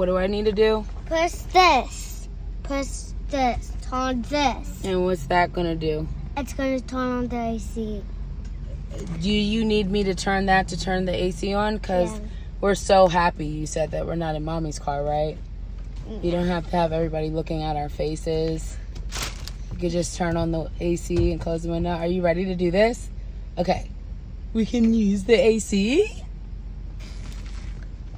What do I need to do? Press this. Press this. Turn this. And what's that going to do? It's going to turn on the AC. Do you need me to turn that to turn the AC on? Because we're so happy you said that we're not in Mommy's car, right? You don't have to have everybody looking at our faces. You could just turn on the AC and close the window. Are you ready to do this? Okay. We can use the AC?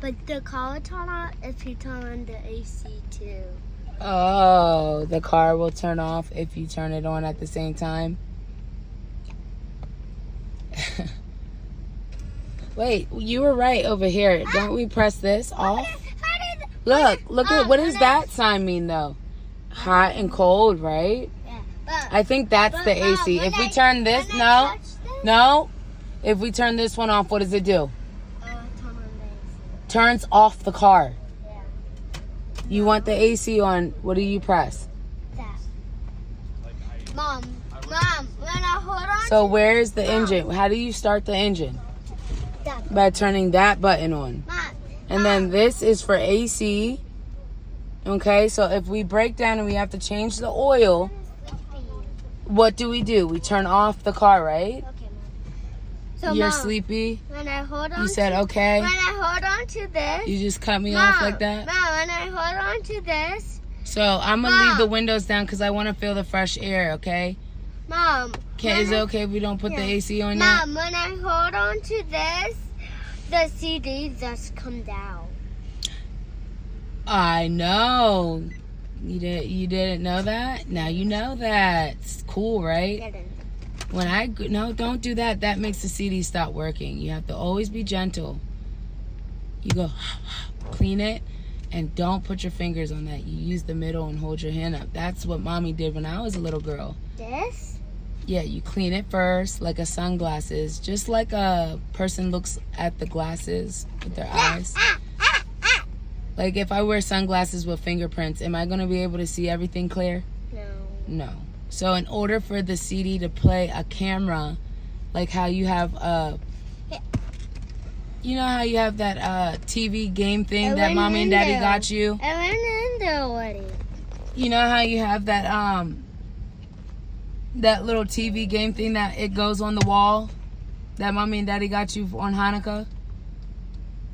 But the car will turn on if you turn on the AC too. Oh, the car will turn off if you turn it on at the same time? Wait, you were right over here. Don't we press this off? Look at, what does that sign mean though? Hot and cold, right? Yeah. I think that's the AC. If we turn this, no. If we turn this one off, what does it do? Turn on the AC. Turns off the car. Yeah. You want the AC on, what do you press? That. Mom, when I hold on. So where's the engine? How do you start the engine? That. By turning that button on. Mom. And then this is for AC. Okay, so if we break down and we have to change the oil, what do? We turn off the car, right? Okay, Mom. So, You're Mom, sleepy? when I hold on You said okay? When I hold on to this. You just cut me Mom, off like that? Mom, when I hold on to this. So I'm going to leave the windows down because I want to feel the fresh air, okay? Mom. Is it okay if we don't put the AC on yet? Mom, when I hold on to this, the CD just come down. I know. You didn't know that? Now you know that. It's cool, right? No, don't do that. That makes the CD stop working. You have to always be gentle. You go, clean it, and don't put your fingers on that. You use the middle and hold your hand up. That's what Mommy did when I was a little girl. This? Yeah, you clean it first, like a sunglasses. Just like a person looks at the glasses with their eyes. Like if I wear sunglasses with fingerprints, am I going to be able to see everything clear? No. So in order for the CD to play a camera, like how you have you know how you have that TV game thing that Mommy and Daddy got you? I went in there already. You know how you have that that little TV game thing that it goes on the wall that Mommy and Daddy got you on Hanukkah?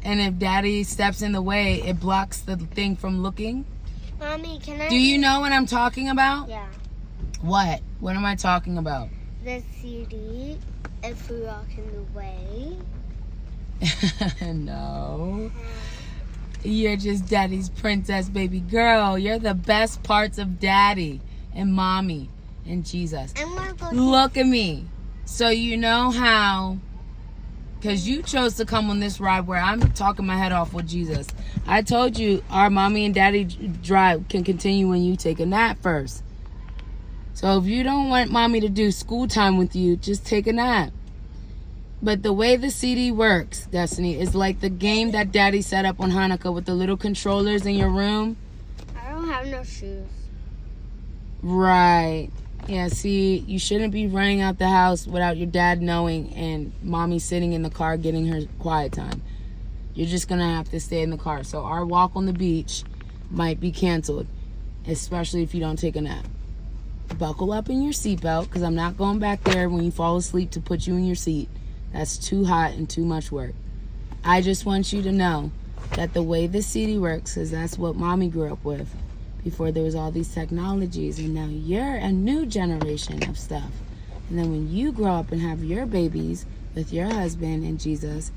And if Daddy steps in the way, it blocks the thing from looking? Mommy, can I... Do you know what I'm talking about? Yeah. What? What am I talking about? The CD, if we walk in the way. No. You're just Daddy's princess baby girl. You're the best parts of Daddy and Mommy and Jesus. I'm gonna go Look at me. So you know how... Because you chose to come on this ride where I'm talking my head off with Jesus. I told you our Mommy and Daddy drive can continue when you take a nap first. So if you don't want Mommy to do school time with you, just take a nap. But the way the CD works, Destiny, is like the game that Daddy set up on Hanukkah with the little controllers in your room. I don't have no shoes. Right. Yeah, see, you shouldn't be running out the house without your dad knowing and Mommy sitting in the car getting her quiet time. You're just going to have to stay in the car. So our walk on the beach might be canceled, especially if you don't take a nap. Buckle up in your seatbelt because I'm not going back there when you fall asleep to put you in your seat. That's too hot and too much work. I just want you to know that the way the CD works, because that's what Mommy grew up with before there was all these technologies, and now you're a new generation of stuff. And then when you grow up and have your babies with your husband and Jesus,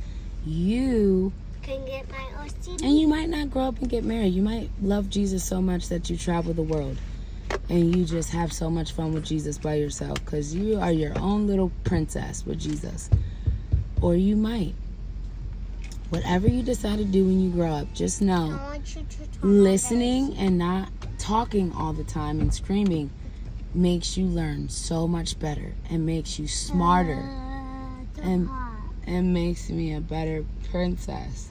you can get my OCD. And you might not grow up and get married. You might love Jesus so much that you travel the world and you just have so much fun with Jesus by yourself because you are your own little princess with Jesus. Or you might. Whatever you decide to do when you grow up, just know listening and not talking all the time and screaming makes you learn so much better and makes you smarter and makes me a better princess.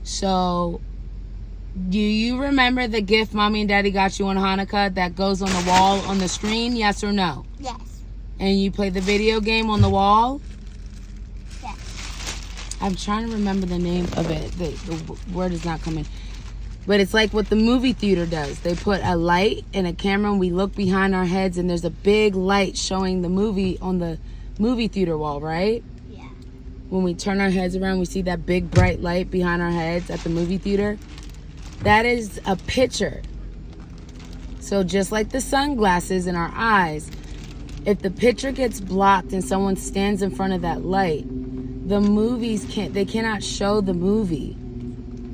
So, do you remember the gift Mommy and Daddy got you on Hanukkah that goes on the wall on the screen? Yes or no? Yes. And you play the video game on the wall? Yes. I'm trying to remember the name of it. The word is not coming. But it's like what the movie theater does. They put a light and a camera, and we look behind our heads, and there's a big light showing the movie on the movie theater wall, right? Yeah. When we turn our heads around, we see that big bright light behind our heads at the movie theater. That is a picture. So just like the sunglasses in our eyes, if the picture gets blocked and someone stands in front of that light, the movies cannot show the movie.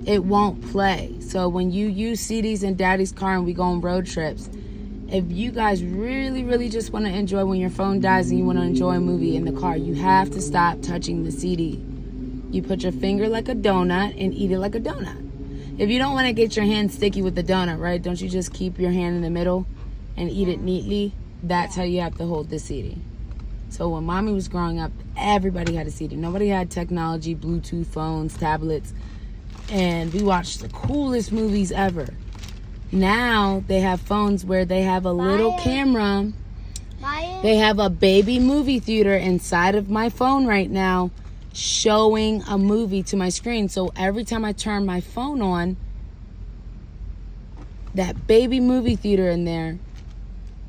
It won't play. So when you use CDs in Daddy's car and we go on road trips, if you guys really, really just want to enjoy when your phone dies and you want to enjoy a movie in the car, you have to stop touching the CD. You put your finger like a donut and eat it like a donut. If you don't want to get your hand sticky with the donut, right? Don't you just keep your hand in the middle and eat it neatly? That's how you have to hold the CD. So when Mommy was growing up, everybody had a CD. Nobody had technology, Bluetooth phones, tablets. And we watched the coolest movies ever. Now they have phones where they have a little camera. They have a baby movie theater inside of my phone right now showing a movie to my screen. So every time I turn my phone on, that baby movie theater in there,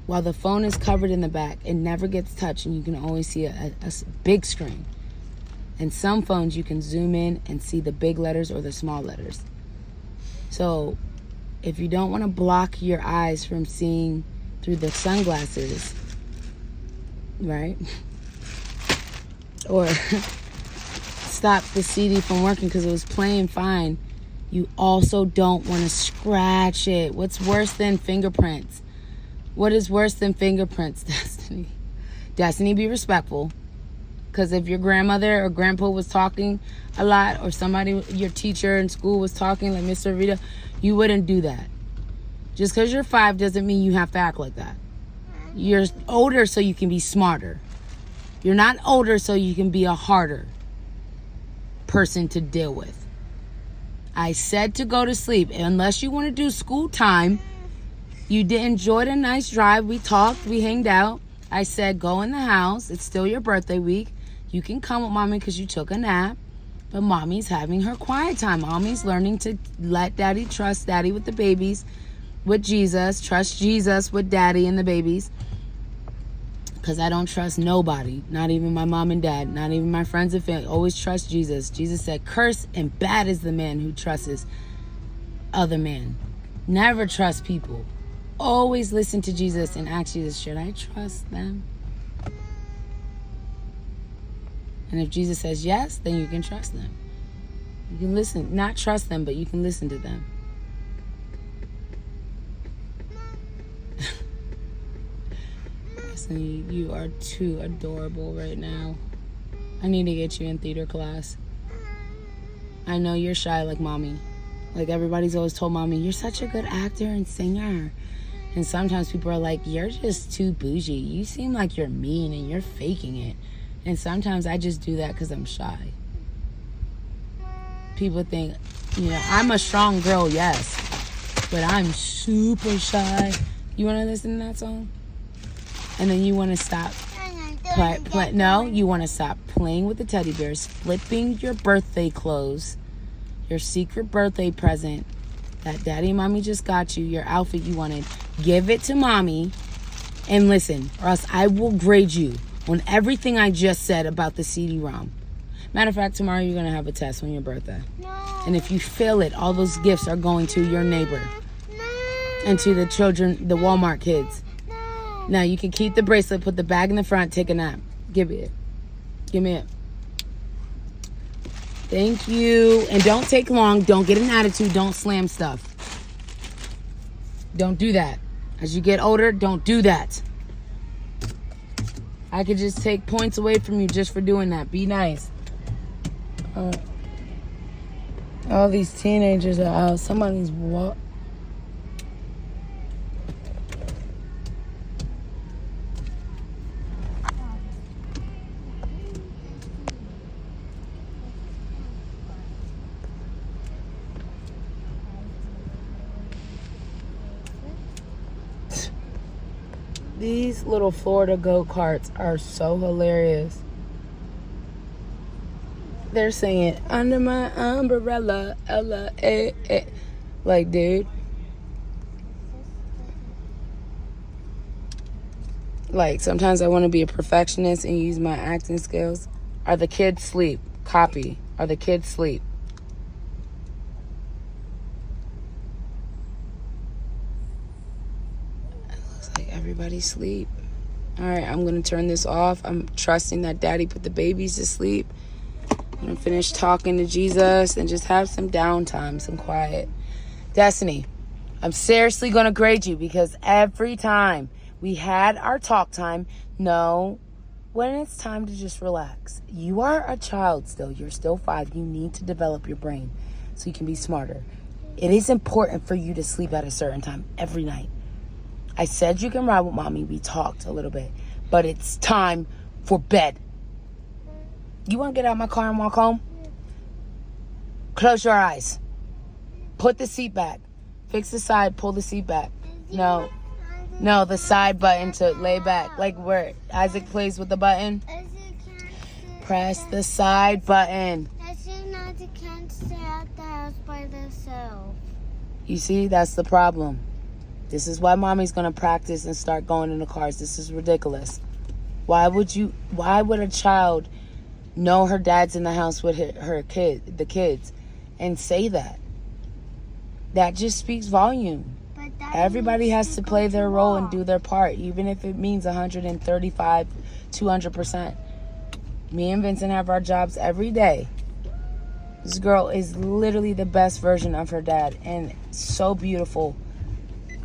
while the phone is covered in the back, it never gets touched, and you can always see a big screen. And some phones you can zoom in and see the big letters or the small letters. So if you don't want to block your eyes from seeing through the sunglasses, right? Or stop the CD from working because it was playing fine, you also don't want to scratch it. What's worse than fingerprints? What is worse than fingerprints, Destiny? Destiny, be respectful. Because if your grandmother or grandpa was talking a lot, or somebody, your teacher in school was talking, like Mr. Rita, you wouldn't do that. Just because you're 5 doesn't mean you have to act like that. You're older so you can be smarter. You're not older so you can be a harder person to deal with. I said to go to sleep. Unless you want to do school time, you enjoyed a nice drive. We talked, we hanged out. I said, go in the house. It's still your birthday week. You can come with Mommy because you took a nap. But Mommy's having her quiet time. Mommy's learning to let Daddy trust Daddy with the babies, with Jesus. Trust Jesus with Daddy and the babies. Because I don't trust nobody. Not even my mom and dad. Not even my friends and family. Always trust Jesus. Jesus said, cursed and bad is the man who trusts other man. Never trust people. Always listen to Jesus and ask Jesus, should I trust them? And if Jesus says yes, then you can trust them. You can listen, not trust them, but you can listen to them. Listen, you are too adorable right now. I need to get you in theater class. I know you're shy like Mommy. Like everybody's always told Mommy, you're such a good actor and singer. And sometimes people are like, you're just too bougie. You seem like you're mean and you're faking it. And sometimes I just do that because I'm shy. People think, I'm a strong girl, yes. But I'm super shy. You want to listen to that song? And then you want to stop. You want to stop playing with the teddy bears, flipping your birthday clothes, your secret birthday present that Daddy and Mommy just got you, your outfit you wanted. Give it to Mommy and listen, or else I will grade you on everything I just said about the CD-ROM. Matter of fact, tomorrow you're going to have a test on your birthday. No. And if you fail it, all those gifts are going to your neighbor. No. And to the children, the Walmart kids. No. Now, you can keep the bracelet, put the bag in the front, take a nap. Give me it. Give me it. Thank you. And don't take long. Don't get an attitude. Don't slam stuff. Don't do that. As you get older, don't do that. I could just take points away from you just for doing that. Be nice. All these teenagers are out. Somebody's These little Florida go-karts are so hilarious. there saying, under my umbrella, Ella, eh, eh. Like, dude. Like, sometimes I want to be a perfectionist and use my acting skills. Are the kids asleep? Copy. Are the kids asleep? It looks like everybody's asleep. All right, I'm going to turn this off. I'm trusting that Daddy put the babies to sleep. I'm going to finish talking to Jesus and just have some downtime, some quiet. Destiny, I'm seriously going to grade you because every time we had our talk time, no, when it's time to just relax. You are a child still. You're still 5. You need to develop your brain so you can be smarter. It is important for you to sleep at a certain time every night. I said you can ride with mommy. We talked a little bit. But it's time for bed. You want to get out of my car and walk home? Close your eyes. Put the seat back. Fix the side. Pull the seat back. No, the side button to lay back. Like where Isaac plays with the button. Press the side button. Isaac can't stay at the house by themselves. You see, that's the problem. This is why mommy's going to practice and start going in the cars. This is ridiculous. Why would a child know her dad's in the house with the kids, and say that? That just speaks volume. Everybody has to play their role and do their part, even if it means 135, 200%. Me and Vincent have our jobs every day. This girl is literally the best version of her dad, and so beautiful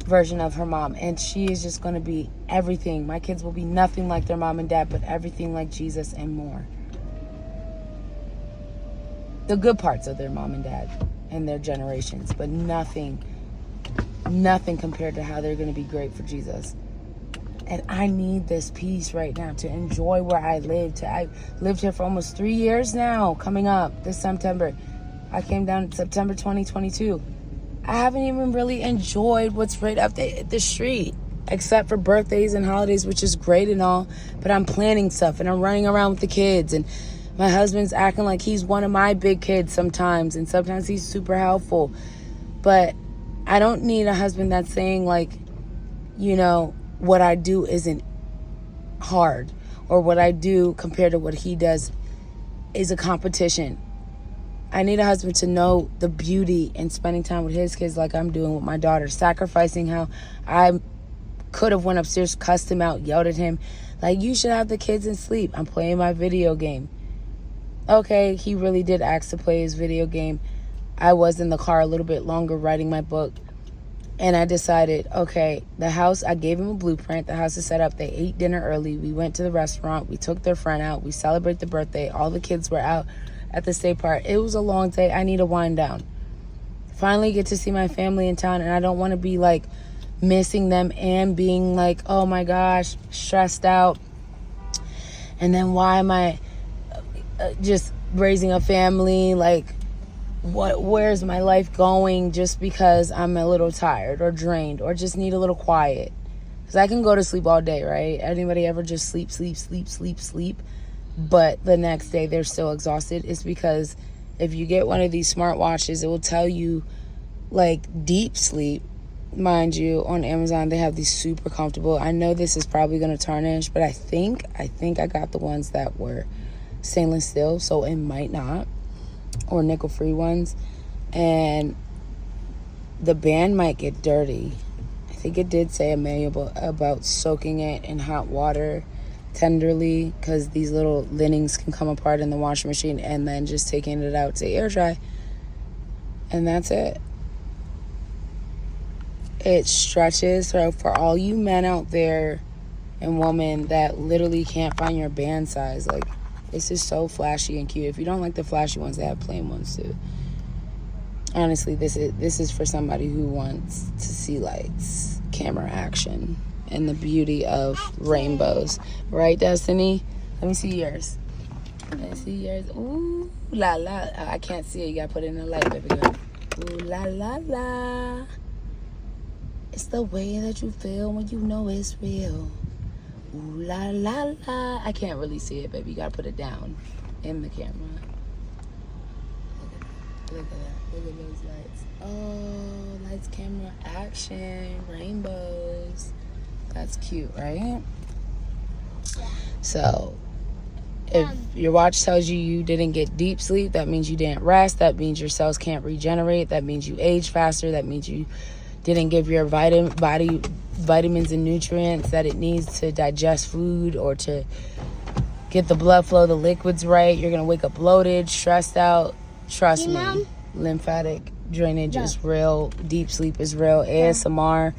version of her mom, and she is just going to be everything. My kids will be nothing like their mom and dad, but everything like Jesus and more. The good parts of their mom and dad and their generations, but nothing compared to how they're going to be great for Jesus. And I need this peace right now to enjoy where I lived. I've lived here for almost 3 years now, coming up this September. I came down in September 2022. I haven't even really enjoyed what's right up the street, except for birthdays and holidays, which is great and all. But I'm planning stuff, and I'm running around with the kids, and my husband's acting like he's one of my big kids sometimes, and sometimes he's super helpful. But I don't need a husband that's saying, like, you know, what I do isn't hard, or what I do compared to what he does is a competition. I need a husband to know the beauty in spending time with his kids like I'm doing with my daughter, sacrificing how I could have went upstairs, cussed him out, yelled at him, like, you should have the kids and sleep. I'm playing my video game. Okay, he really did ask to play his video game. I was in the car a little bit longer writing my book, and I decided, okay, the house, I gave him a blueprint. The house is set up. They ate dinner early. We went to the restaurant. We took their friend out. We celebrated the birthday. All the kids were out at the state park. It was a long day. I need to wind down. Finally get to see my family in town, and I don't want to be like missing them and being like, oh my gosh, stressed out. And then why am I just raising a family? Like, where's my life going just because I'm a little tired or drained or just need a little quiet? Because I can go to sleep all day, right? Anybody ever just sleep? But the next day they're still exhausted? It's because if you get one of these smartwatches, it will tell you like deep sleep. Mind you, on Amazon they have these super comfortable. I know this is probably going to tarnish, but I think I got the ones that were stainless steel, so it might not, or nickel free ones, and the band might get dirty. I think it did say a manual about soaking it in hot water tenderly, because these little linings can come apart in the washing machine, and then just taking it out to air dry, and that's it. It stretches. So for all you men out there and women that literally can't find your band size, like, this is so flashy and cute. If you don't like the flashy ones, they have plain ones too. Honestly, this is for somebody who wants to see lights, camera action, and the beauty of rainbows. Right, Destiny? Let me see yours. Ooh, la la. I can't see it. You gotta put it in the light, baby girl. Ooh, la la la. It's the way that you feel when you know it's real. Ooh, la la la. I can't really see it, baby. You gotta put it down in the camera. Look at that. Look at those lights. Oh, lights, camera, action, rainbows. That's cute, right? So, if your watch tells you didn't get deep sleep, that means you didn't rest. That means your cells can't regenerate. That means you age faster. That means you didn't give your body vitamins and nutrients that it needs to digest food or to get the blood flow, the liquids right. You're going to wake up bloated, stressed out. Trust me. Mom? Lymphatic drainage is real. Deep sleep is real. ASMR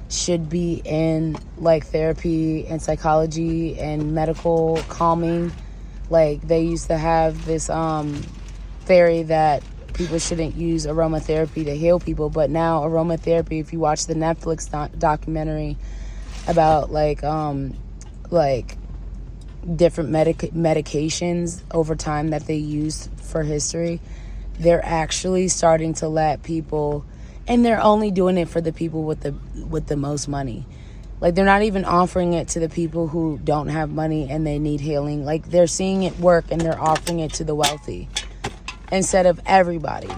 should be in like therapy and psychology and medical calming. Like they used to have this theory that people shouldn't use aromatherapy to heal people, but now aromatherapy, if you watch the Netflix documentary about like different medications over time that they used for history, they're actually starting to let people, and they're only doing it for the people with the most money. Like they're not even offering it to the people who don't have money and they need healing. Like they're seeing it work and they're offering it to the wealthy instead of everybody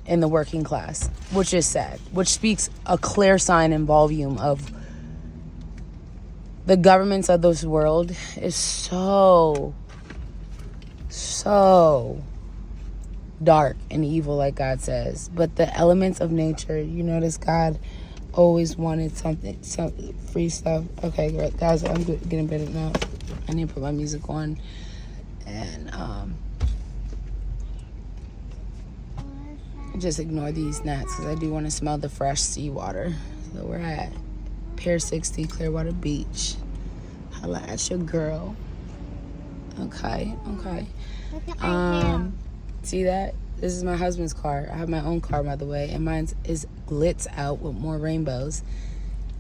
in the working class, which is sad, which speaks a clear sign and volume of the governments of this world is so dark and evil, like God says. But the elements of nature, you notice God always wanted some free stuff. Okay, great. Guys, I'm getting better now. I need to put my music on. And just ignore these gnats because I do want to smell the fresh seawater. So we're at Pier 60, Clearwater Beach. Holla at your girl. Okay. See that? This is my husband's car. I have my own car, by the way, and mine is glitz out with more rainbows.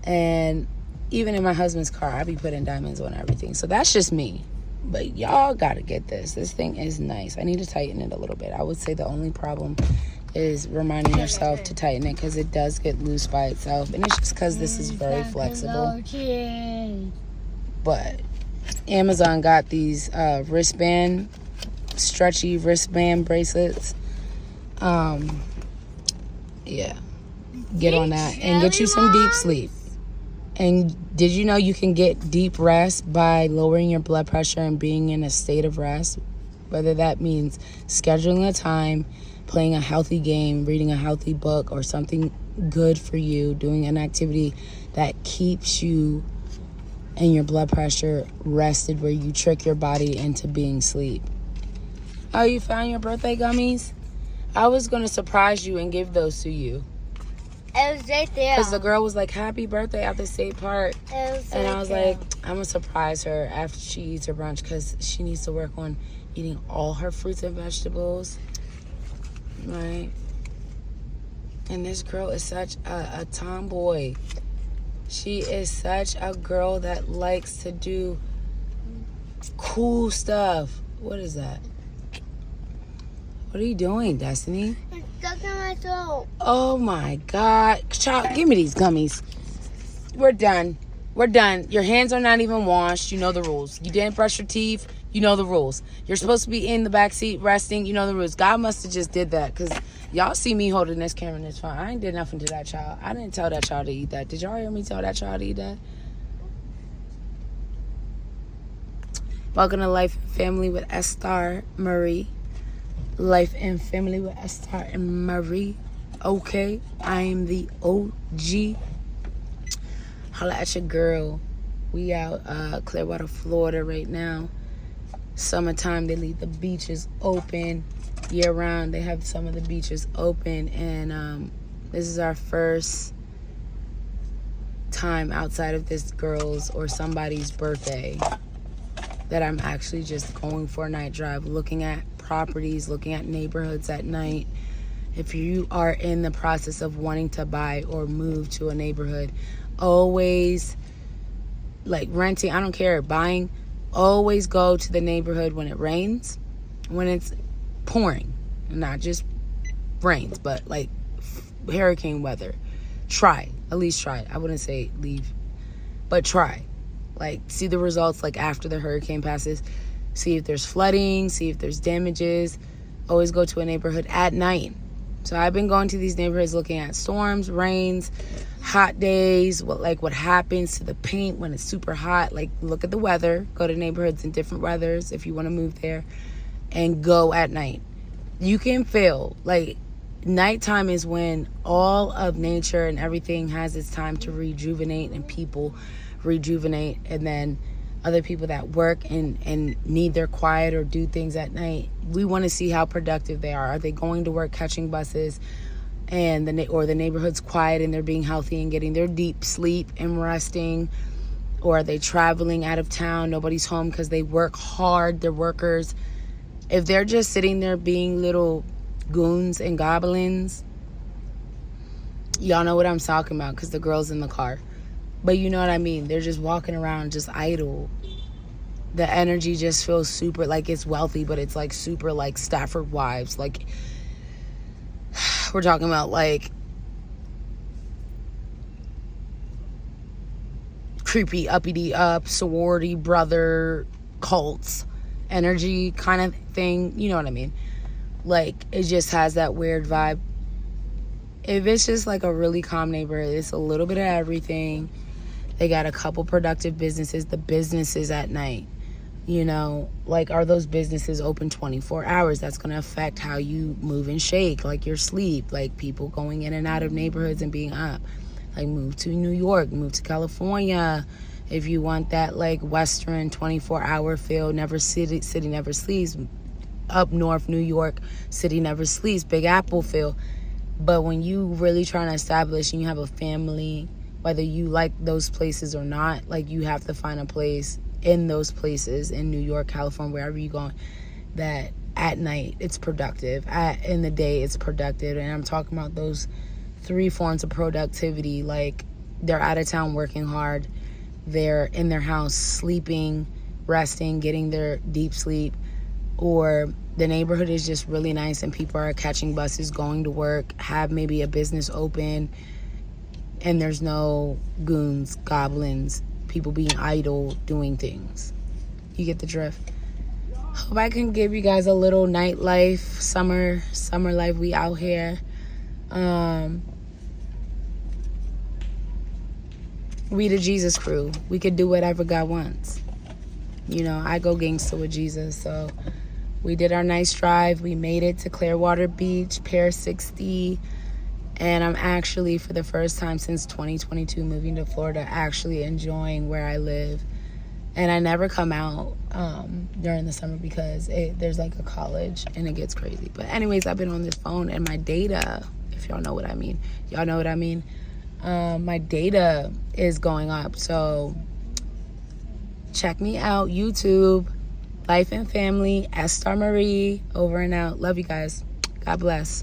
And even in my husband's car, I be putting diamonds on everything. So that's just me. But y'all gotta get this. This thing is nice. I need to tighten it a little bit. I would say the only problem is reminding yourself to tighten it because it does get loose by itself. And it's just because this is very flexible. But Amazon got these stretchy wristband bracelets. Yeah. Get on that and get you some deep sleep. And did you know you can get deep rest by lowering your blood pressure and being in a state of rest? Whether that means scheduling a time, playing a healthy game, reading a healthy book, or something good for you, doing an activity that keeps you and your blood pressure rested, where you trick your body into being asleep. Oh, you found your birthday gummies? I was going to surprise you and give those to you. It was right there. Because the girl was like, happy birthday at the state park. And I was there. like, I'm going to surprise her after she eats her brunch because she needs to work on eating all her fruits and vegetables. Right? And this girl is such a tomboy. She is such a girl that likes to do cool stuff. What is that? What are you doing, Destiny? It's stuck in my throat. Oh my God. Child, give me these gummies. We're done. Your hands are not even washed. You know the rules. You didn't brush your teeth. You know the rules. You're supposed to be in the back seat resting. You know the rules. God must have just did that because y'all see me holding this camera in this phone. I ain't did nothing to that child. I didn't tell that child to eat that. Did y'all hear me tell that child to eat that? Welcome to Life and Family with Esther Marie. Life and Family with Esther and Marie. Okay, I am the OG. Holla at your girl. We out Clearwater, Florida right now. Summertime, they leave the beaches open year round. They have some of the beaches open, and this is our first time outside of this girl's or somebody's birthday that I'm actually just going for a night drive, looking at properties, looking at neighborhoods at night. If you are in the process of wanting to buy or move to a neighborhood, always, like renting, I don't care, buying, always go to the neighborhood when it rains, when it's pouring, not just rains, but like hurricane weather. At least try. I wouldn't say leave, but try. Like, see the results like after the hurricane passes. See if there's flooding, see if there's damages. Always go to a neighborhood at night So I've been going to these neighborhoods looking at storms, rains, hot days, what happens to the paint when it's super hot. Like, look at the weather. Go to neighborhoods in different weathers if you want to move there. And go at night. You can feel, like, nighttime is when all of nature and everything has its time to rejuvenate, and people rejuvenate. And then other people that work and need their quiet or do things at night, we want to see how productive they are. Are they going to work, catching buses, and the neighborhood's quiet and they're being healthy and getting their deep sleep and resting? Or are they traveling out of town? Nobody's home because they work hard. They're workers. If they're just sitting there being little goons and goblins, y'all know what I'm talking about, because the girl's in the car. But you know what I mean. They're just walking around just idle. The energy just feels super, like it's wealthy, but it's like super like Stafford Wives. Like, we're talking about like creepy uppity up sorority brother cults energy kind of thing. You know what I mean? Like, it just has that weird vibe. If it's just like a really calm neighborhood, it's a little bit of everything. They got a couple productive businesses. The businesses at night, you know, like, are those businesses open 24 hours? That's going to affect how you move and shake, like your sleep, like people going in and out of neighborhoods and being up. Like, move to New York, move to California. If you want that like Western 24-hour feel, city never sleeps. Up north, New York, city never sleeps, Big Apple feel. But when you really trying to establish and you have a family, whether you like those places or not, like, you have to find a place in those places in New York, California, wherever you're going, that at night it's productive, in the day it's productive. And I'm talking about those 3 forms of productivity. Like, they're out of town working hard, they're in their house sleeping, resting, getting their deep sleep, or the neighborhood is just really nice and people are catching buses, going to work, have maybe a business open, and there's no goons, goblins, people being idle, doing things. You get the drift. Hope I can give you guys a little nightlife, summer life. We out here. We the Jesus crew. We could do whatever God wants. You know, I go gangster with Jesus. So we did our nice drive. We made it to Clearwater Beach, Pier 60. And I'm actually, for the first time since 2022, moving to Florida, actually enjoying where I live. And I never come out during the summer because there's like a college and it gets crazy. But anyways, I've been on this phone and my data, if y'all know what I mean. Y'all know what I mean. My data is going up. So check me out. YouTube, Life and Family, Esther Marie, over and out. Love you guys. God bless.